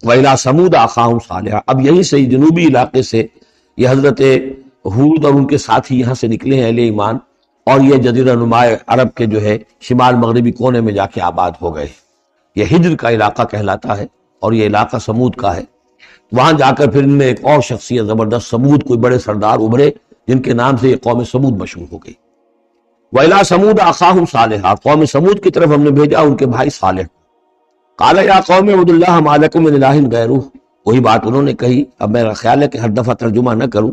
وَإِلَىٰ ثَمُودَ أَخَاهُمْ صَالِحًا، اب یہیں سے جنوبی علاقے سے یہ حضرت ہود اور ان کے ساتھی یہاں سے نکلے ہیں اہل ایمان، اور یہ جزیرہ نما عرب کے جو ہے شمال مغربی کونے میں جا کے آباد ہو گئے۔ یہ ہجر کا علاقہ کہلاتا ہے اور یہ علاقہ سمود کا ہے۔ وہاں جا کر پھر ان میں ایک اور شخصیت زبردست سمود کوئی بڑے سردار ابھرے جن کے نام سے یہ قوم سمود مشہور ہو گئی۔ وَإِلَىٰ ثَمُودَ أَخَاهُمْ صَالِحًا، قوم سمود کی طرف ہم نے بھیجا ان کے بھائی صالح۔ قَالَ يَا قَوْمِ اعْبُدُوا اللَّهَ مَا لَكُم مِّنْ إِلَٰهٍ غَيْرُهُ، وہی بات انہوں نے کہی۔ اب میرا خیال ہے کہ ہر دفعہ ترجمہ نہ کروں۔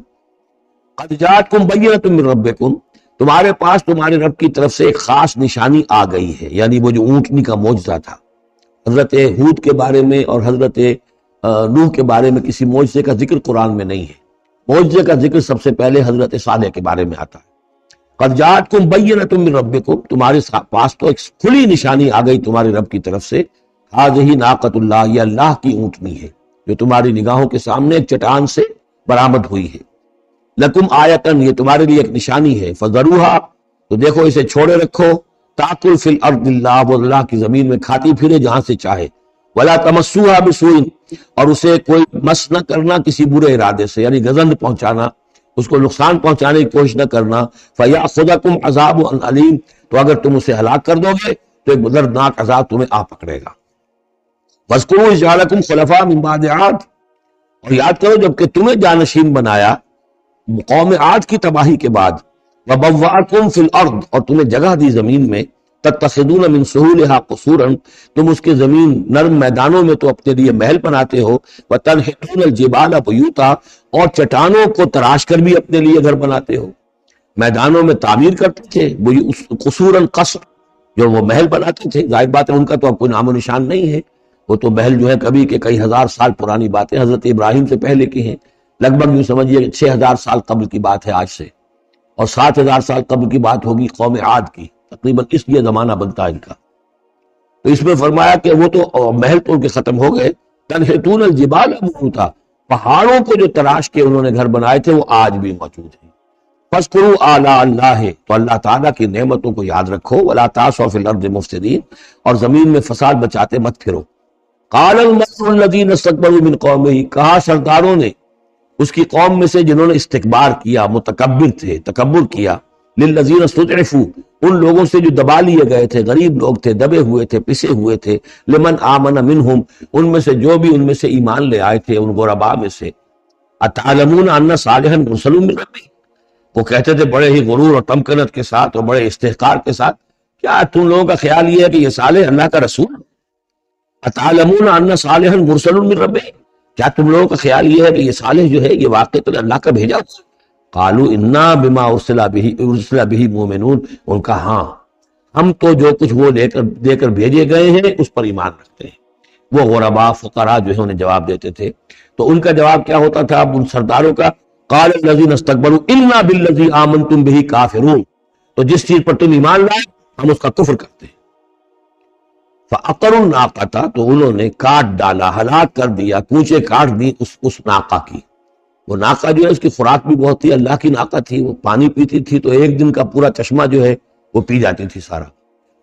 قَدْ جَاءَتْكُمْ بَيِّنَةٌ مِّن رَّبِّكُمْ، تمہارے پاس تمہارے رب کی طرف سے ایک خاص نشانی آ گئی ہے، یعنی وہ جو اونٹنی کا معجزہ تھا۔ حضرت ہود کے بارے میں اور حضرت نوح کے بارے میں کسی معجزے کا ذکر قرآن میں نہیں ہے۔ معجزے کا ذکر سب سے پہلے حضرت صالح کے بارے میں آتا ہے۔ قد جاءتکم بینۃ من ربکم، تمہارے پاس تو ایک کھلی نشانی آ گئی تمہارے رب کی طرف سے۔ ہذہ ناقۃ اللہ، یہ اللہ کی اونٹنی ہے جو تمہاری نگاہوں کے سامنے ایک چٹان سے برآمد ہوئی ہے۔ لکم آیتن، یہ تمہارے لیے ایک نشانی ہے۔ فذروہا، تو دیکھو اسے چھوڑے رکھو۔ تاکل فی الارض اللہ، وہ اللہ کی زمین میں کھاتی پھرے جہاں سے چاہے۔ ولا تمسوها بسوء، اور اسے کوئی مس نہ کرنا کسی برے ارادے سے، یعنی گزند پہنچانا، اس کو نقصان پہنچانے کی کوشش نہ کرنا۔ فیاخذکم عذاب علیم، تو اگر تم اسے ہلاک کر دو گے تو ایک دردناک عذاب تمہیں آ پکڑے گا۔ واذکروا اذ جعلکم خلفاء من بعد عاد، اور یاد کرو جب کہ تمہیں جانشین بنایا قوم عاد کی تباہی کے بعد۔ وبوأکم فی الارض، اور تمہیں جگہ دی زمین میں۔ تتخذون من سہولها قصورا، تم اس کے زمین نرم میدانوں میں تو اپنے لیے محل بناتے ہو۔ وتنحتون الجبال بیوتا، اور چٹانوں کو تراش کر بھی اپنے لیے گھر بناتے ہو۔ میدانوں میں تعمیر کرتے تھے قصورا، قصر جو وہ محل بناتے تھے۔ ظاہر بات ہے ان کا تو اب کوئی نام و نشان نہیں ہے، وہ تو محل جو ہے کبھی کے کئی ہزار سال پرانی باتیں حضرت ابراہیم سے پہلے کی ہیں، لگ بھگ یوں سمجھیے 6000 سال قبل کی بات ہے آج سے، اور 7000 سال قبل کی بات ہوگی قوم عاد کی، تقریباً اس لیے زمانہ بنتا ہے ان کا۔ تو اس میں فرمایا کہ وہ تو محل تو ان کے ختم ہو گئے۔ تنحتون الجبال بیوتا، پہاڑوں کو جو تراش کے انہوں نے گھر بنائے تھے وہ آج بھی موجود ہیں۔ فاذکروا آلاء اللہ، تو اللہ تعالیٰ کی نعمتوں کو یاد رکھو۔ ولا تعثوا فی الارض مفسدین، اور زمین میں فساد بچاتے مت پھرو۔ قال الملأ الذین استکبروا من قومہ، کہا سرداروں نے اس کی قوم میں سے جنہوں نے استکبار کیا، متکبر تھے، تکبر کیا، للذین استضعفوا، ان لوگوں سے جو دبا لیے گئے تھے، غریب لوگ تھے، دبے ہوئے تھے، پسے ہوئے تھے، لمن آمن منہم، ان میں سے جو بھی ان میں سے ایمان لے آئے تھے ان غرباء میں سے۔ اتعلمون ان صالحا مرسل من ربہ، وہ کہتے تھے بڑے ہی غرور اور تمکنت کے ساتھ اور بڑے استحقار کے ساتھ، کیا تم لوگوں کا خیال یہ ہے کہ یہ صالح اللہ کا رسول؟ اتعلمون ان صالحا مرسل من ربہ، کیا تم لوگوں کا خیال یہ ہے کہ یہ صالح جو ہے یہ واقعی تو اللہ کا بھیجا ہوا؟ قالوا انا بما ارسل به مؤمنون، ان کا ہاں ہم تو جو کچھ وہ دے کر بھیجے گئے ہیں اس پر ایمان رکھتے ہیں۔ وہ غرباء فقراء جو ہے انہیں جواب دیتے تھے، تو ان کا جواب کیا ہوتا تھا اب ان سرداروں کا؟ قال الذين استكبروا انا بالذي آمنتم به كافرون، تو جس چیز پر تم ایمان لائے ہم اس کا کفر کرتے ہیں۔ فعقروا الناقة، تو انہوں نے کاٹ ڈالا، ہلاک کر دیا، کوچے کاٹ دی اس ناقہ کی۔ وہ ناقہ جو ہے اس کی خوراک بھی بہت تھی، اللہ کی ناقہ تھی، وہ پانی پیتی تھی تو ایک دن کا پورا چشمہ جو ہے وہ پی جاتی تھی سارا۔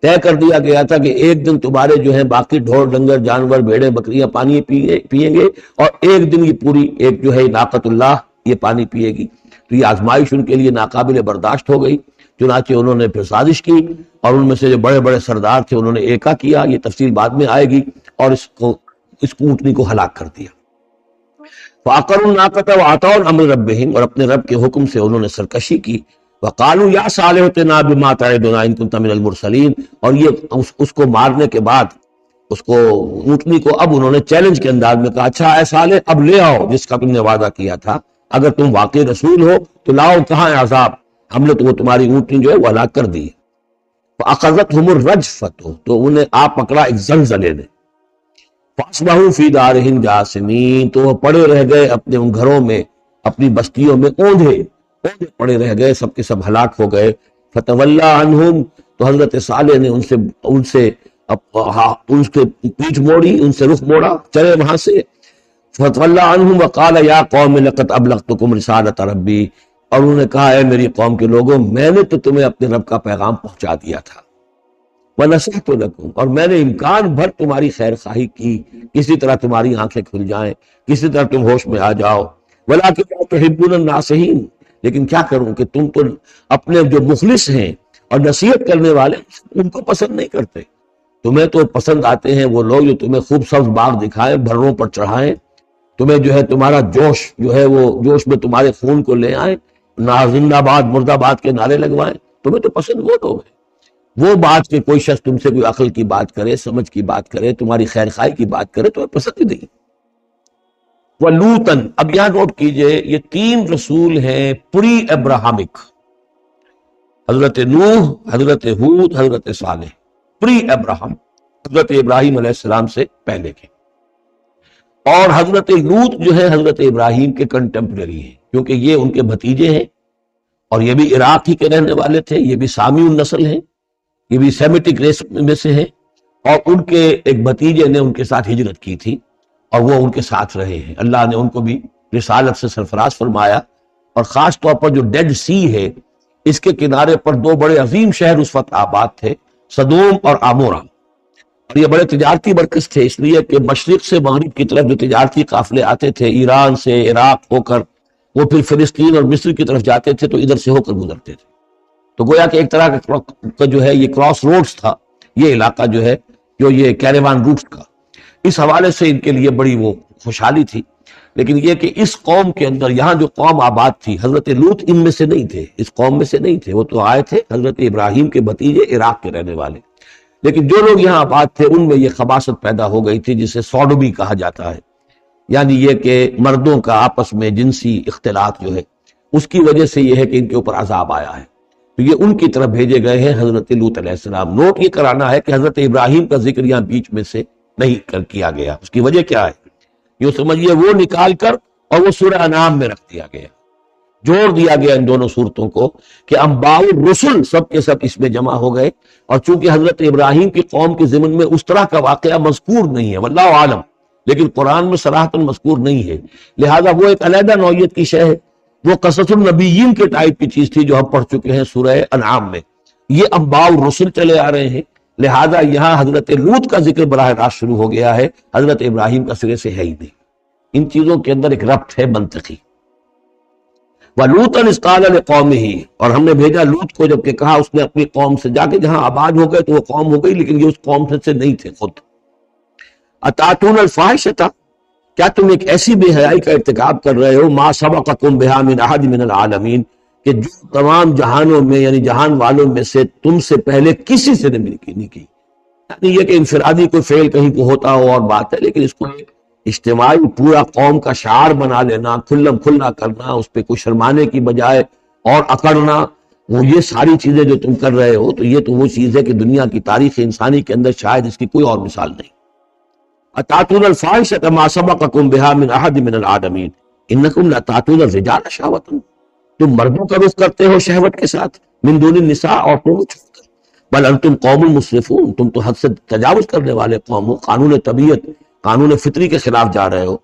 طے کر دیا گیا تھا کہ ایک دن تمہارے جو ہے باقی ڈھور ڈنگر جانور بھیڑیں بکریاں پانی پیئیں گے، اور ایک دن یہ پوری ایک جو ہے ناقۃ اللہ یہ پانی پیے گی۔ تو یہ آزمائش ان کے لیے ناقابل برداشت ہو گئی، چنانچہ انہوں نے پھر سازش کی، اور ان میں سے جو بڑے بڑے سردار تھے انہوں نے ایکا کیا، یہ تفصیل بعد میں آئے گی، اور اس اونٹنی کو ہلاک کر دیا۔ فعقروا الناقة وعتوا عن امر ربهم، اور اپنے رب کے حکم سے انہوں نے سرکشی کی۔ وقالوا یا صالح ائتنا بما تعدنا ان كنت من المرسلین، اور یہ اس کو مارنے کے بعد اس کو اونٹنی کو اب انہوں نے چیلنج کے انداز میں کہا، اچھا اے صالح اب لے آؤ جس کا تم نے وعدہ کیا تھا، اگر تم واقعی رسول ہو تو لاؤ، کہاں ہے عذاب؟ ہم نے تو وہ تمہاری اونٹنی جو ہے وہ ہلاک کر دی۔ فاخذتهم الرجفة، تو انہیں آ پکڑا ایک زلزلے نے۔ فاصبحوا فی دارہم جاثمین، تو وہ پڑے رہ گئے اپنے ان گھروں میں، اپنی بستیوں میں اوندھے پڑے رہ گئے، سب کے سب ہلاک ہو گئے۔ فتولی عنہم، تو حضرت صالح نے ان سے پیٹھ موڑی، ان سے رخ موڑا، چلے وہاں سے۔ فتولی عنہم وقال یا قوم لقد ابلغتکم رسالۃ ربی، اور انہوں نے کہا اے میری قوم کے لوگوں میں نے تو تمہیں اپنے رب کا پیغام پہنچا دیا تھا۔ وَنَصَحْتُ لَكُمْ، اور میں نے امکان بھر تمہاری خیر خواہی کی، کسی طرح تمہاری آنکھیں کھل جائیں، کسی طرح تم ہوش میں آ جاؤ، وَلَٰكِن لَا تُحِبُّونَ النَّاصِحِينَ، لیکن کیا کروں کہ تم تو اپنے جو مخلص ہیں اور نصیحت کرنے والے ان کو پسند نہیں کرتے۔ تمہیں تو پسند آتے ہیں وہ لوگ جو تمہیں خوب سبز باغ دکھائیں، بھروں پر چڑھائیں، تمہیں جو ہے تمہارا جوش جو ہے وہ جوش میں تمہارے خون کو لے آئیں، زندہ باد مردہ باد کے نعرے لگوائیں، تمہیں تو پسند وہ لوگ ہیں۔ وہ بات کہ کوئی شخص تم سے کوئی عقل کی بات کرے، سمجھ کی بات کرے، تمہاری خیر خواہی کی بات کرے، تمہیں پسند ہی نہیں۔ وَلُوطًا، اب یہاں نوٹ کیجئے یہ 3 رسول ہیں پری ابراہمک، حضرت نوح، حضرت ہود، حضرت صالح، پری ابراہم، حضرت ابراہیم علیہ السلام سے پہلے کے۔ اور حضرت لوط جو ہے حضرت ابراہیم کے کنٹمپریری ہیں، کیونکہ یہ ان کے بھتیجے ہیں، اور یہ بھی عراق ہی کے رہنے والے تھے، یہ بھی سامی النسل ہیں، یہ بھی سیمیٹک ریس میں سے ہیں، اور ان کے ایک بھتیجے نے ان کے ساتھ ہجرت کی تھی اور وہ ان کے ساتھ رہے ہیں۔ اللہ نے ان کو بھی رسالت سے سرفراز فرمایا، اور خاص طور پر جو ڈیڈ سی ہے اس کے کنارے پر 2 بڑے عظیم شہر اس وقت آباد تھے، سدوم اور عمورہ، اور یہ بڑے تجارتی مرکز تھے، اس لیے کہ مشرق سے مغرب کی طرف جو تجارتی قافلے آتے تھے ایران سے عراق ہو کر، وہ پھر فلسطین اور مصر کی طرف جاتے تھے تو ادھر سے ہو کر گزرتے تھے، تو گویا کہ ایک طرح کا جو ہے یہ کراس روڈز تھا یہ علاقہ جو ہے، جو یہ کیریوان روٹس کا، اس حوالے سے ان کے لیے بڑی وہ خوشحالی تھی۔ لیکن یہ کہ اس قوم کے اندر یہاں جو قوم آباد تھی، حضرت لوط ان میں سے نہیں تھے، اس قوم میں سے نہیں تھے، وہ تو آئے تھے حضرت ابراہیم کے بھتیجے عراق کے رہنے والے، لیکن جو لوگ یہاں آباد تھے ان میں یہ خباثت پیدا ہو گئی تھی جسے سوڈومی کہا جاتا ہے، یعنی یہ کہ مردوں کا آپس میں جنسی اختلاط جو ہے اس کی وجہ سے یہ ہے کہ ان کے اوپر عذاب آیا ہے، تو یہ ان کی طرف بھیجے گئے ہیں حضرت لوط علیہ السلام۔ نوٹ یہ کرانا ہے کہ حضرت ابراہیم کا ذکر یہاں بیچ میں سے نہیں کیا گیا، اس کی وجہ کیا ہے؟ یہ سمجھیے وہ نکال کر اور وہ سورہ انعام میں رکھ دیا گیا، جوڑ دیا گیا ان دونوں صورتوں کو کہ انباء الرسل سب کے سب اس میں جمع ہو گئے، اور چونکہ حضرت ابراہیم کی قوم کے ضمن میں اس طرح کا واقعہ مذکور نہیں ہے واللہ عالم، لیکن قرآن میں صراحتاً مذکور نہیں ہے، لہذا وہ ایک علیحدہ نوعیت کی شے ہے، وہ قصص النبیین کے ٹائپ کی چیز تھی جو ہم پڑھ چکے ہیں سورہ انعام میں، یہ انباء الرسل چلے آ رہے ہیں، لہذا یہاں حضرت لوط کا ذکر براہ راست شروع ہو گیا ہے، حضرت ابراہیم کا سرے سے ہے ہی نہیں۔ ان چیزوں کے اندر ایک ربط ہے منطقی۔ وَلُوطًا إِذْ قَالَ لِقَوْمِهِ، اور ہم نے بھیجا لوط کو جب کہ کہا اس نے اپنی قوم سے، جا کے جہاں آباد ہو گئے تو وہ قوم ہو گئی لیکن یہ اس قوم سے نہیں تھے خود۔ أَتَأْتُونَ الْفَاحِشَةَ، کیا تم ایک ایسی بے حیائی کا ارتکاب کر رہے ہو، مَا سَبَقَكُم بِهَا مِنْ أَحَدٍ مِنَ الْعَالَمِينَ، کہ جو تمام جہانوں میں یعنی جہان والوں میں سے تم سے پہلے کسی سے نہیں کی، یعنی یہ کہ انفرادی کوئی فعل کہیں کو ہوتا ہو اور بات ہے، لیکن اس کو اجتماعی پورا قوم کا شعار بنا لینا، کھلم کھلا کرنا، اس پہ کوئی شرمانے کی بجائے اور اکڑنا، وہ یہ ساری چیزیں جو تم کر رہے ہو، تو یہ تو وہ چیز ہے کہ دنیا کی تاریخ انسانی کے اندر شاید اس کی کوئی اور مثال نہیں۔ أَتَأْتُونَ الْفَاحِشَةَ مَا سَبَقَكُم بِهَا مِنْ أَحَدٍ مِنَ الْعَالَمِينَ إِنَّكُمْ لَتَأْتُونَ الرِّجَالَ شَهْوَةً، تم مردوں کا رخ کرتے ہو شہوت کے ساتھ، من دون النساء، عورتوں کو چھوڑ کر، بل انتم قوم مسرفون، تم تو حد سے تجاوز کرنے والے قوم ہو، قانون طبیعت، قانون فطری کے خلاف جا رہے ہو۔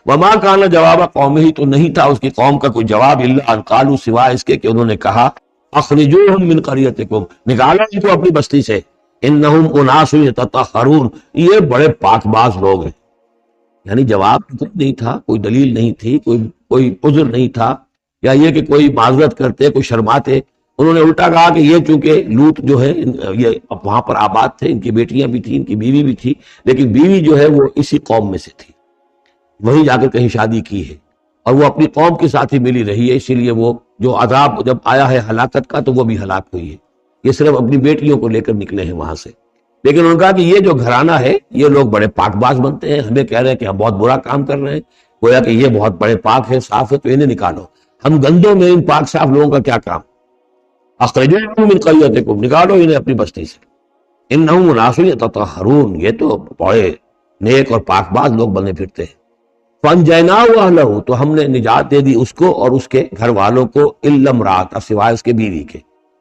وما کان جواب قومہ، تو نہیں تھا اس کی قوم کا کوئی جواب، الا ان قالوا، سوائے اس کے کہ انہوں نے کہا، اخرجوہم من قریتکم، نکالو ان کو اپنی بستی سے، انہم اناس یتطہرون، یہ بڑے پاک باز لوگ ہیں۔ یعنی جواب کچھ نہیں تھا، کوئی دلیل نہیں تھی، کوئی عذر نہیں تھا، یا یہ کہ کوئی معذرت کرتے، کوئی شرماتے، انہوں نے الٹا کہا کہ یہ چونکہ لوط جو ہے یہ وہاں پر آباد تھے، ان کی بیٹیاں بھی تھیں، ان کی بیوی بھی تھی، لیکن بیوی جو ہے وہ اسی قوم میں سے تھی، وہیں جا کر کہیں شادی کی ہے، اور وہ اپنی قوم کے ساتھ ہی ملی رہی ہے، اسی لیے وہ جو عذاب جب آیا ہے ہلاکت کا تو وہ بھی ہلاک ہوئی ہے۔ یہ صرف اپنی بیٹیوں کو لے کر نکلے ہیں وہاں سے، لیکن انہوں نے کہا کہ یہ جو گھرانہ ہے یہ لوگ بڑے پاک باز بنتے ہیں، ہمیں کہہ رہے ہیں کہ ہم بہت برا کام کر رہے ہیں، گویا کہ یہ بہت بڑے پاک ہے، صاف ہے، تو انہیں نکالو، ہم گندوں میں ان پاک صاف لوگوں کا کیا کام، اخرجوہم من قریتکم، نکالو انہیں اپنی بستی سے، انہم اناس یتطہرون، یہ تو بڑے نیک اور پاک باز لوگ بنے پھرتے ہیں۔ فانجیناہ واہلہ، تو ہم نے نجات دے دی اس کو اور اس کے گھر والوں کو، الا امرأتہ، سوائے اس کے بیوی کے،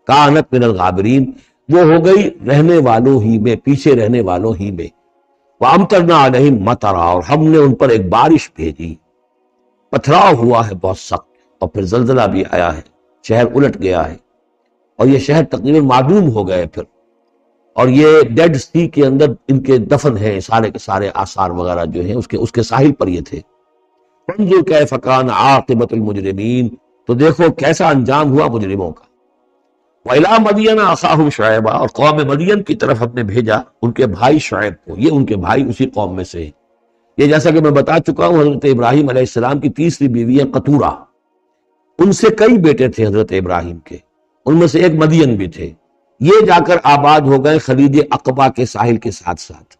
کانت من الغابرین، وہ ہو گئی رہنے والوں ہی میں، پیچھے رہنے والوں ہی میں، وامطرنا علیہم مطرا، اور ہم نے ان پر ایک بارش بھیجی، پتھراؤ ہوا ہے بہت سخت، اور پھر زلزلہ بھی آیا ہے، شہر الٹ گیا ہے، اور یہ شہر تقریباً معدوم ہو گئے پھر، اور یہ ڈیڈ سی کے اندر ان کے دفن ہیں سارے کے سارے آثار وغیرہ جو ہیں اس کے ساحل پر یہ تھے. فانظر کیف کان عاقبۃ المجرمین، تو دیکھو کیسا انجام ہوا مجرموں کا. وَإِلَىٰ مَدْيَنَ أَخَاهُمْ شُعَيْبًا، اور قوم مدین کی طرف ہم نے بھیجا ان کے بھائی شعیب کو. یہ ان کے بھائی اسی قوم میں سے ہیں. یہ جیسا کہ میں بتا چکا ہوں حضرت ابراہیم علیہ السلام کی تیسری بیوی ہے قطورہ. ان سے کئی بیٹے تھے حضرت ابراہیم کے، ان میں سے ایک مدین بھی تھے. یہ جا کر آباد ہو گئے خلیج عقبہ کے ساحل کے ساتھ ساتھ.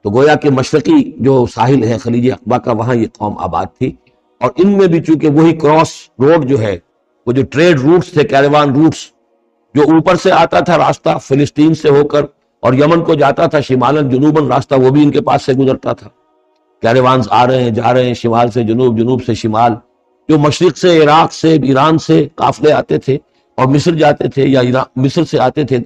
تو گویا کہ مشرقی جو ساحل ہے خلیج عقبہ کا، وہاں یہ قوم آباد تھی. اور ان میں بھی چونکہ وہی کراس روڈ جو ہے، وہ جو ٹریڈ روٹس تھے، کیروان روٹس، جو اوپر سے آتا تھا راستہ فلسطین سے ہو کر اور یمن کو جاتا تھا شمالاً جنوباً راستہ، وہ بھی ان کے پاس سے گزرتا تھا. کیروانز آ رہے ہیں جا رہے ہیں، شمال سے جنوب، جنوب سے شمال. جو مشرق سے عراق سے ایران سے قافلے آتے تھے اور مصر جاتے تھے یا مصر سے آتے تھے.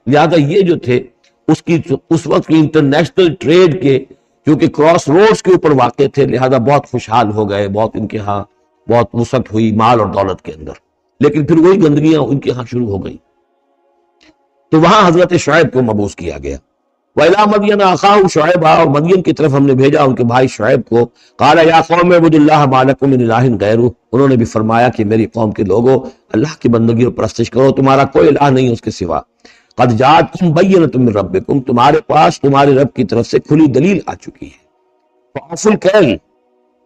لہذا یہ جو تھے اس وقت کی انٹرنیشنل ٹریڈ کے کیونکہ کراس روڈز کے اوپر واقع تھے، لہذا بہت خوشحال ہو گئے، بہت ان کے ہاں بہت وسعت ہوئی مال اور دولت کے اندر. لیکن پھر وہی گندگیاں ان کے ہاں شروع ہو گئی. تو وہاں حضرت شعیب کو مبعوث کیا گیا. وَإِلَىٰ مَدْيَنَ أَخَاهُمْ شُعَيْبًا، اور مدین کی طرف ہم نے بھیجا ان کے بھائی شعیب کو. قَالَ يَا قَوْمِ اعْبُدُوا اللَّهَ مَا لَكُم مِّنْ إِلَٰهٍ غَيْرُهُ، انہوں نے بھی فرمایا کہ میری قوم کے لوگوں اللہ کی بندگی اور پرستش کرو، تمہارا کوئی الہ نہیں اس کے سوا. قَدْ جَاءَتْكُمْ بَيِّنَةٌ مِّن رَبِّكُمْ، تمہارے پاس تمہارے رب کی طرف سے کھلی دلیل آ چکی ہے. فَأَوْفُوا الْكَيْلَ،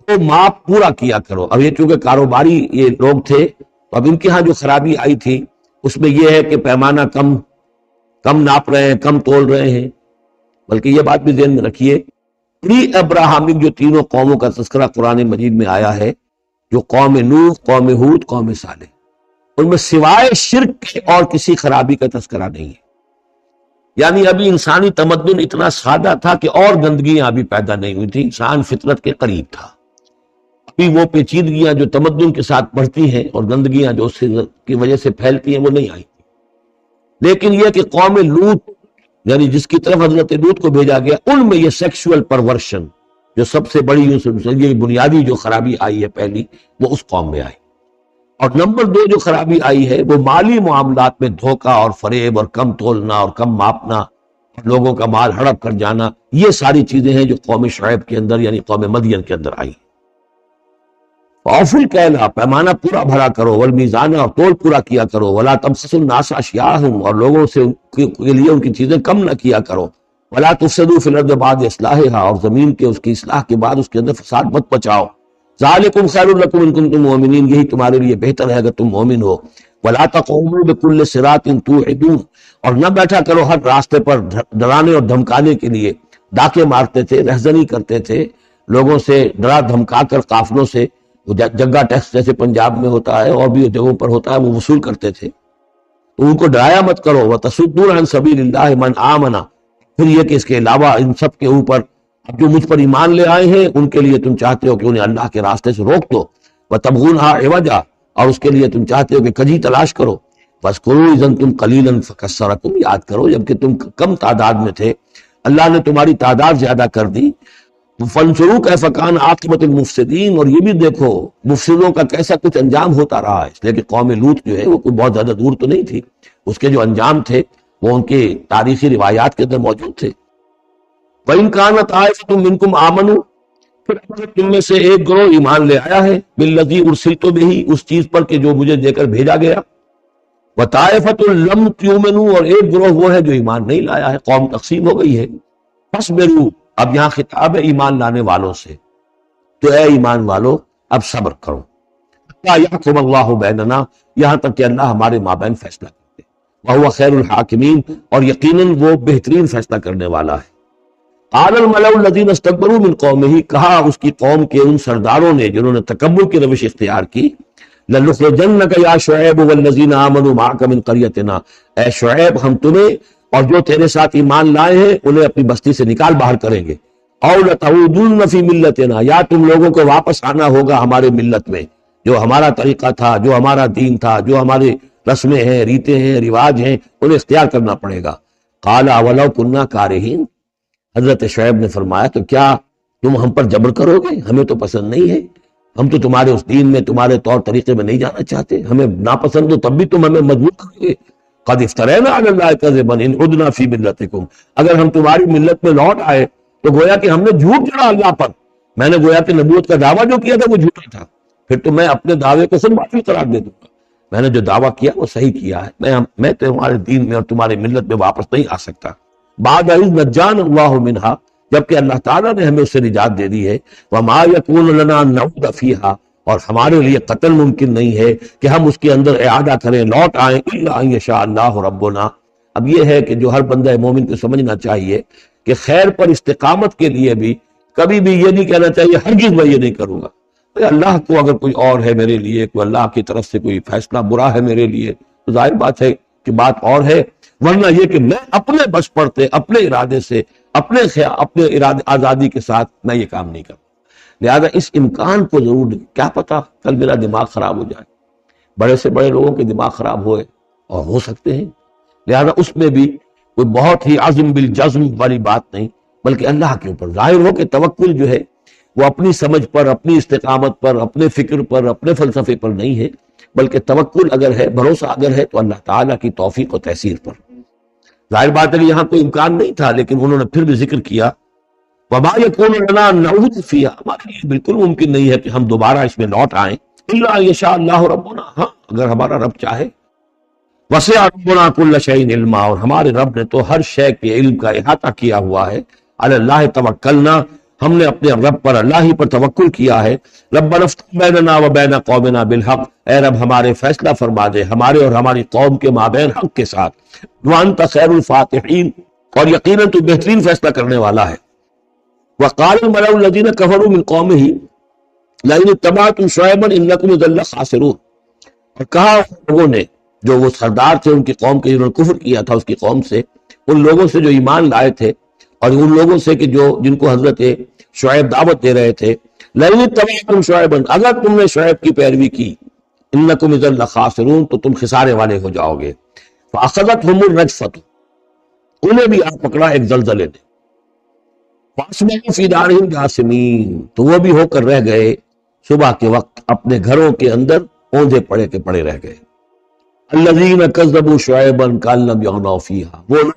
تو ماپ پورا کیا کرو. اب یہ چونکہ کاروباری یہ لوگ تھے تو اب ان کے ہاں جو خرابی آئی تھی اس میں یہ ہے کہ پیمانہ کم ناپ رہے ہیں، کم تول رہے ہیں. بلکہ یہ بات بھی ذہن میں رکھیے، پری ابراہمک جو تینوں قوموں کا تذکرہ قرآن مجید میں آیا ہے، جو قوم نوح، قوم ہود، قوم صالح، ان میں سوائے شرک کے اور کسی خرابی کا تذکرہ نہیں ہے. یعنی ابھی انسانی تمدن اتنا سادہ تھا کہ اور گندگیاں ابھی پیدا نہیں ہوئی تھی، انسان فطرت کے قریب تھا. ابھی وہ پیچیدگیاں جو تمدن کے ساتھ بڑھتی ہیں اور گندگیاں جو اس کی وجہ سے پھیلتی ہیں وہ نہیں آئی. لیکن یہ کہ قوم لوط، یعنی جس کی طرف حضرت لوط کو بھیجا گیا، ان میں یہ سیکشول پرورشن جو سب سے بڑی یہ بنیادی جو خرابی آئی ہے پہلی، وہ اس قوم میں آئی. اور نمبر 2 جو خرابی آئی ہے وہ مالی معاملات میں دھوکہ اور فریب اور کم تولنا اور کم ماپنا اور لوگوں کا مال ہڑپ کر جانا. یہ ساری چیزیں ہیں جو قوم شعیب کے اندر یعنی قوم مدین کے اندر آئی. فَأَوْفُوا الْكَيْلَ، پیمانہ پورا بھرا کرو، وَالْمِيزَانَ، اور تول پورا کیا کرو، وَلَا تَبْخَسُوا النَّاسَ أَشْيَاءَهُمْ، اور لوگوں سے کے لیے ان کی چیزیں کم نہ کیا کرو، وَلَا تُفْسِدُوا فِي الْأَرْضِ بَعْدَ إِصْلَاحِهَا، اور زمین کے اس کی اصلاح کے بعد اس کے اندر فساد مت مچاؤ. ذَلِكُمْ خَيْرٌ لَكُمْ إِن كُنتُم مُؤْمِنِينَ، یہی تمہارے لیے بہتر ہے اگر تم مومن ہو. وَلَا تَقْعُدُوا بِكُلِّ صِرَاطٍ تُوعِدُونَ، اور نہ بیٹھا کرو ہر راستے پر ڈرانے اور دھمکانے کے لیے. ڈاکے مارتے تھے، رہزنی کرتے تھے لوگوں سے، ڈرا دھمکا کر قافلوں سے، جگہ ٹیکس جیسے پنجاب میں ہوتا ہے اور بھی جگہوں پر ہوتا ہے وہ وصول کرتے تھے. تو ان کو ڈرایا مت کرو. وَتَصُدُّونَ عَن سَبِيلِ اللَّهِ مَنْ آمَنَ، پھر یہ کہ اس کے علاوہ ان سب کے اوپر جو مجھ پر ایمان لے آئے ہیں ان کے لیے تم چاہتے ہو کہ انہیں اللہ کے راستے سے روک دو. وَتَبْغُونَهَا عِوَجًا، اور اس کے لیے تم چاہتے ہو کہ کجی تلاش کرو. وَاذْكُرُوا إِذْ أَنْتُمْ قَلِيلًا فَكَثَّرَكُمْ، یاد کرو جبکہ تم کم تعداد میں تھے اللہ نے تمہاری تعداد زیادہ کر دی. فَانْظُرُوا كَيْفَ كَانَ عَاقِبَةُ الْمُفْسِدِينَ، اور یہ بھی دیکھو مفسدوں کا کیسا کچھ انجام ہوتا رہا ہے. اس لیے کہ قوم لوط جو ہے وہ کوئی بہت زیادہ دور تو نہیں تھی، اس کے جو انجام تھے وہ ان کے تاریخی روایات کے اندر موجود تھے. وَإِنْ كَانَتْ طَائِفَةٌ مِّنْكُمْ آمَنُوا، پھر اگر تم میں سے ایک گروہ ایمان لے آیا ہے بِالَّذِي أُرْسِلْتُ بِهِ، اس چیز پر کہ جو مجھے دے کر بھیجا گیا. وَطَائِفَةٌ لَمْ تُؤْمِنُوا، اور ایک گروہ وہ ہے جو ایمان نہیں لایا ہے، قوم تقسیم ہو گئی ہے. فَاصْبِرُوا، اب یہاں خطاب ہے ایمان لانے والوں سے، تو اے ایمان والو اب صبر کرو. حَتَّىٰ يَحْكُمَ اللَّهُ بَيْنَنَا، یہاں تک کہ اللہ ہمارے مابین فیصلہ کرے. وَهُوَ خَيْرُ الْحَاكِمِينَ، اور یقیناً وہ بہترین فیصلہ کرنے والا ہے. قَالَ الْمَلَأُ الَّذِينَ اسْتَكْبَرُوا مِنْ قَوْمِهِ، کہا اس کی قوم کے ان سرداروں نے جنہوں نے تکبر کی روش اختیار کی، لَنُخْرِجَنَّكَ يَا شُعَيْبُ وَالَّذِينَ آمَنُوا مَعَكَ مِنْ قَرْيَتِنَا، اے شعیب ہم تمہیں اور جو تیرے ساتھ ایمان لائے ہیں انہیں اپنی بستی سے نکال باہر کریں گے. اَوْ لَتَعُودُنَّ فِي مِلَّتِنَا، یا تم لوگوں کو واپس آنا ہوگا ہمارے ملت میں، جو ہمارا طریقہ تھا، جو ہمارا دین تھا، جو ہمارے رسمیں ہیں، ریتیں ہیں، رواج ہیں، انہیں اختیار کرنا پڑے گا. قَالَ أَوَلَوْ كُنَّا كَارِهِينَ، حضرت شعیب نے فرمایا تو کیا تم ہم پر جبر کرو گے؟ ہمیں تو پسند نہیں ہے، ہم تو تمہارے اس دین میں، تمہارے طور طریقے میں نہیں جانا چاہتے، ہمیں ناپسند ہو تب بھی تم ہمیں مجبور کرو گے. قد افترینا علی اللہ کذبا ان عدنا فی ملتکم، اگر ہم تمہاری ملت میں لوٹ آئے تو گویا کہ ہم نے جھوٹ جڑا اللہ پر، میں نے گویا کہ نبوت کا دعویٰ جو کیا تھا وہ جھوٹا تھا، پھر تو میں اپنے دعوے کو خود باطل قرار دے دوں گا، میں نے جو دعویٰ کیا وہ صحیح کیا ہے، میں تمہارے دین میں اور تمہاری ملت میں واپس نہیں آ سکتا۔ بعد اذ نجانا اللہ منہا، جبکہ اللہ تعالیٰ نے ہمیں اس سے نجات دے دی ہے، وما یکون لنا ان نعود فیہا، اور ہمارے لیے قتل ممکن نہیں ہے کہ ہم اس کے اندر اعادہ کریں، لوٹ آئیں، الا ان یشاء اللہ ربنا۔ اب یہ ہے کہ جو ہر بندہ مومن کو سمجھنا چاہیے کہ خیر پر استقامت کے لیے بھی کبھی بھی یہ نہیں کہنا چاہیے ہرگز میں یہ نہیں کروں گا، اللہ کو اگر کوئی اور ہے میرے لیے، کوئی اللہ کی طرف سے کوئی فیصلہ برا ہے میرے لیے تو ظاہر بات ہے کہ بات اور ہے، ورنہ یہ کہ میں اپنے بس پڑتے اپنے ارادے سے اپنے ارادے آزادی کے ساتھ میں یہ کام نہیں کروں۔ لہذا اس امکان کو ضرور، کیا پتا کل میرا دماغ خراب ہو جائے، بڑے سے بڑے لوگوں کے دماغ خراب ہوئے اور ہو سکتے ہیں، لہذا اس میں بھی کوئی بہت ہی عزم بالجزم والی بات نہیں، بلکہ اللہ کے اوپر ظاہر ہو کہ توکل جو ہے وہ اپنی سمجھ پر، اپنی استقامت پر، اپنے فکر پر، اپنے فلسفے پر نہیں ہے، بلکہ توکل اگر ہے، بھروسہ اگر ہے تو اللہ تعالیٰ کی توفیق و تیسیر پر۔ ظاہر بات ہے کہ یہاں کوئی امکان نہیں تھا، لیکن انہوں نے پھر بھی ذکر کیا وما یکون لنا ان نعود فیہا، ہمارے لیے بالکل ممکن نہیں ہے کہ ہم دوبارہ اس میں لوٹ آئیں، الا ان یشاء اللہ ربنا، ہاں اگر ہمارا رب چاہے، وسع ربنا کل شیء علما، اور ہمارے رب نے تو ہر شے کے علم کا احاطہ کیا ہوا ہے، علی اللہ توکلنا، ہم نے اپنے رب پر، اللہ ہی پر توکل کیا ہے، ربنا افتح بیننا و بین قومنا بالحق، اے رب ہمارے فیصلہ فرما دے ہمارے اور ہماری قوم کے مابین حق کے ساتھ، وانت خیر الفاتحین، اور یقیناً تو بہترین فیصلہ کرنے والا ہے۔ وقال الملأ الذین کفروا من قومہ لئن اتبعتم شعیبا انکم اذا لخاسرون، اور کہا لوگوں نے، جو وہ سردار تھے ان کی قوم کے، جنہوں نے کفر کیا تھا اس کی قوم سے، ان لوگوں سے جو ایمان لائے تھے، اور ان لوگوں سے کہ جن کو حضرت شعیب دعوت دے رہے تھے، لئن اتبعتم شعیبا، اگر تم نے شعیب کی پیروی کی، انکم اذا لخاسرون، تو تم خسارے والے ہو جاؤ گے۔ فاخذتهم الرجفۃ، انہیں بھی آ پکڑا ایک زلزلے نے، فاصبحوا فی دارہم جاثمین، تو وہ بھی ہو کر رہ گئے صبح کے وقت اپنے گھروں کے اندر اوندھے پڑے کے پڑے رہ گئے۔ الذین کذبوا شعیبا کأن لم یغنوا فیہا، وہ لوگ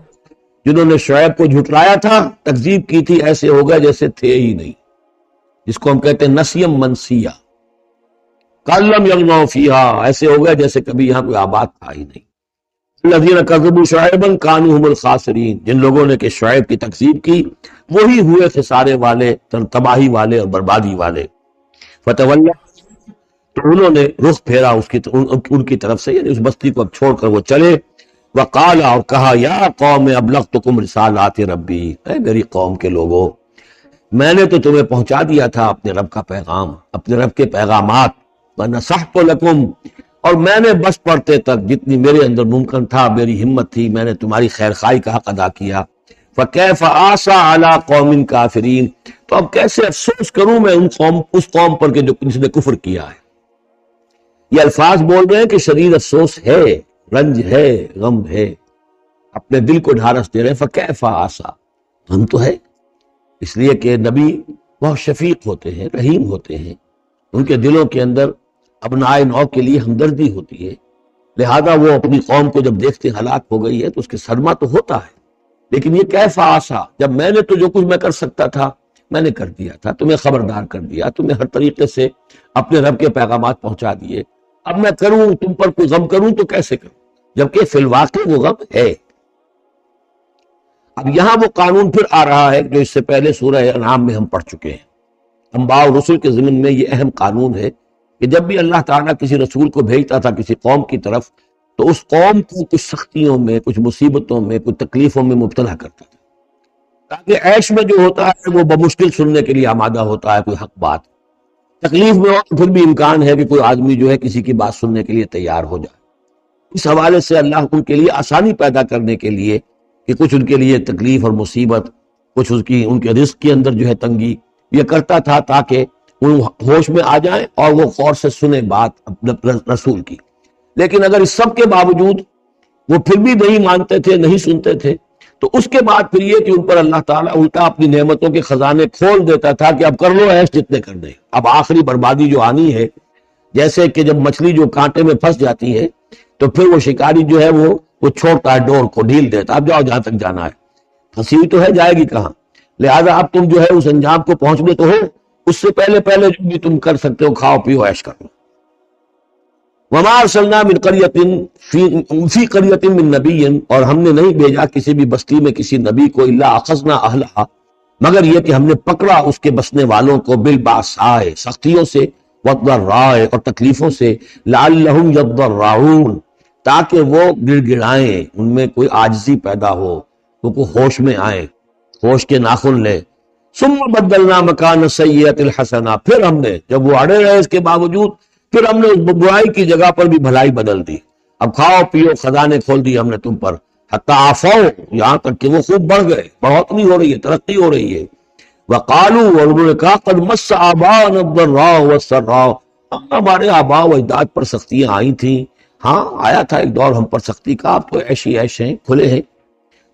جنہوں نے شعیب کو جھٹلایا تھا، تکذیب کی تھی، ایسے ہو گئے جیسے تھے ہی نہیں، جس کو ہم کہتے ہیں نسیم منسیہ، کأن لم یغنوا فیہا، ایسے ہو گئے جیسے کبھی یہاں کوئی آباد تھا ہی نہیں۔ الذین کذبوا شعیبا کانوا هم الخاسرین، جن لوگوں نے کہ شعیب کی تکذیب کی وہی ہوئے خسارے والے، تباہی والے اور بربادی والے۔ فتولی، تو انہوں نے رخ پھیرا ان کی طرف سے، یعنی اس بستی کو اب چھوڑ کر وہ چلے۔ وقال، اور کہا، یا قوم ابلغتکم رسالات ربی، اے میری قوم کے لوگوں، میں نے تو تمہیں پہنچا دیا تھا اپنے رب کا پیغام، اپنے رب کے پیغامات، ونصحت لکم، اور میں نے بس پڑھتے تک جتنی میرے اندر ممکن تھا، میری ہمت تھی، میں نے تمہاری خیر خواہی کا حق ادا کیا۔ فکیف آسیٰ علی قوم کافرین، تو اب کیسے افسوس کروں میں اس قوم پر کہ جس نے کفر کیا ہے۔ یہ الفاظ بول رہے ہیں کہ شدید افسوس ہے، رنج ہے، غم ہے، اپنے دل کو ڈھارس دے رہے ہیں۔ فکیف آسیٰ، غم تو ہے، اس لیے کہ نبی بہت شفیق ہوتے ہیں، رحیم ہوتے ہیں، ان کے دلوں کے اندر ابنائے نو کے لیے ہمدردی ہوتی ہے، لہذا وہ اپنی قوم کو جب دیکھتے ہلاک ہو گئی ہے تو اس کے صدمہ تو ہوتا ہے، لیکن یہ کیف آسا، جب میں نے تو جو کچھ میں کر سکتا تھا میں نے کر دیا تھا، تمہیں خبردار کر دیا، تمہیں ہر طریقے سے اپنے رب کے پیغامات پہنچا دیے، اب میں کروں تم پر کوئی غم کروں تو کیسے کروں، جبکہ فی الواقع وہ غم ہے۔ اب یہاں وہ قانون پھر آ رہا ہے جو اس سے پہلے سورہ انعام میں ہم پڑھ چکے ہیں، انبیاء و رسل کے ضمن میں یہ اہم قانون ہے کہ جب بھی اللہ تعالیٰ کسی رسول کو بھیجتا تھا کسی قوم کی طرف تو اس قوم کو کچھ سختیوں میں، کچھ مصیبتوں میں، کچھ تکلیفوں میں مبتلا کرتا تھا، تاکہ عیش میں جو ہوتا ہے وہ بمشکل سننے کے لیے آمادہ ہوتا ہے کوئی حق بات، تکلیف میں ہو پھر بھی امکان ہے کہ کوئی آدمی جو ہے کسی کی بات سننے کے لیے تیار ہو جائے۔ اس حوالے سے اللہ ان کے لیے آسانی پیدا کرنے کے لیے کہ کچھ ان کے لیے تکلیف اور مصیبت، کچھ ان کے رزق کے اندر جو ہے تنگی، یہ کرتا تھا تاکہ وہ ہوش میں آ جائیں اور وہ غور سے سنیں بات اپنے رسول کی۔ لیکن اگر اس سب کے باوجود وہ پھر بھی نہیں مانتے تھے، نہیں سنتے تھے، تو اس کے بعد پھر یہ کہ ان پر اللہ تعالیٰ الٹا اپنی نعمتوں کے خزانے کھول دیتا تھا کہ اب کر لو ایش جتنے کرنے، اب آخری بربادی جو آنی ہے، جیسے کہ جب مچھلی جو کانٹے میں پھنس جاتی ہے تو پھر وہ شکاری جو ہے وہ چھوڑتا ہے ڈور کو، ڈھیل دیتا، اب جاؤ جہاں تک جانا ہے، پھنسی ہوئی تو ہے، جائے گی کہاں، لہذا اب تم جو ہے اس انجام کو پہنچنے تو ہو، اس سے پہلے پہلے جو بھی تم کر سکتے ہو کھاؤ پیو عیش کرو۔ وما ارسلنا من قریۃ فی قریۃ من نبی، اور ہم نے نہیں بھیجا کسی بھی بستی میں کسی نبی کو، الا اخذنا اہلھا، مگر یہ کہ ہم نے پکڑا اس کے بسنے والوں کو، بالباساء سختیوں سے، والضراء اور تکلیفوں سے، لعلہم یضرعون تاکہ وہ گڑ گڑائیں، ان میں کوئی عاجزی پیدا ہو، وہ کوئی ہوش میں آئیں، ہوش کے ناخن لے۔ ثم بدلنا مکان السیئۃ الحسنہ، پھر ہم نے جب وہ اڑے رہے اس کے باوجود، پھر ہم نے اس برائی کی جگہ پر بھی بھلائی بدل دی، اب کھاؤ پیو، خزانے کھول دی ہم نے تم پر، حتی عفو، یہاں تک کہ وہ خوب بڑھ گئے، بڑھوتری ہو رہی ہے، ترقی ہو رہی ہے۔ وقالوا، اور انہوں نے کہا، قد مس آباءنا الضراء والسراء، ہمارے آباء و اجداد پر سختیاں آئی تھیں، ہاں آیا تھا ایک دور ہم پر سختی کا، اب تو ایشی عیش ہیں، کھلے ہیں۔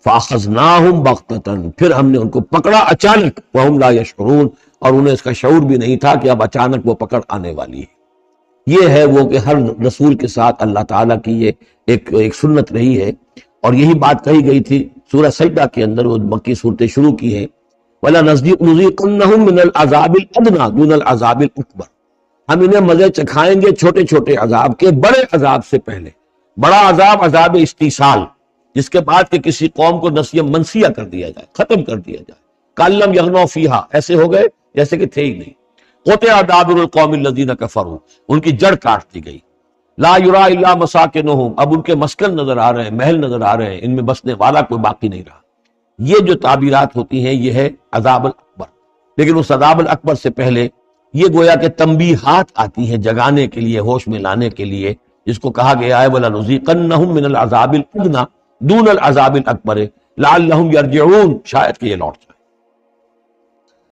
فاخذناہم بغتۃ، پھر ہم نے ان کو پکڑا اچانک، وہم لا یشعرون، اور انہیں اس کا شعور بھی نہیں تھا کہ اب اچانک وہ پکڑ آنے والی ہے۔ یہ ہے وہ کہ ہر رسول کے ساتھ اللہ تعالیٰ کی یہ ایک سنت رہی ہے، اور یہی بات کہی گئی تھی سورہ سجدہ کے اندر، وہ مکی صورتیں شروع کی ہیں، وَلَنُذِيقَنَّهُم مِّنَ الْعَذَابِ الْأَدْنَىٰ دُونَ الْعَذَابِ الْأَكْبَرِ، ہم انہیں مزے چکھائیں گے چھوٹے چھوٹے عذاب کے، بڑے عذاب سے پہلے۔ بڑا عذاب عذاب استیصال، جس کے بعد کہ کسی قوم کو نسیہ منسیہ کر دیا جائے، ختم کر دیا جائے، کَأَن لَّمْ يَغْنَوْا فِيهَا، ایسے ہو گئے جیسے کہ تھے ہی نہیں۔ قُطِعَ دَابِرُ الْقَوْمِ الَّذِينَ كَفَرُوا، ان کی جڑ کاٹ دی گئی۔ لا یرا الا مساکنہم، اب ان کے مسکن نظر آ رہے ہیں، محل نظر آ رہے ہیں، ان میں بسنے والا کوئی باقی نہیں رہا۔ یہ جو تعبیرات ہوتی ہیں یہ ہے عذاب الاکبر، لیکن اس عذاب الاکبر سے پہلے یہ گویا کہ تنبیہات آتی ہیں جگانے کے لیے، ہوش میں لانے کے لیے، جس کو کہا گیا ہے وَلَنُذِيقَنَّهُم مِّنَ الْعَذَابِ الْأَدْنَىٰ دُونَ الْعَذَابِ الْأَكْبَرِ لَعَلَّهُمْ يَرْجِعُونَ، شاید کہ یہ لوٹ جائیں۔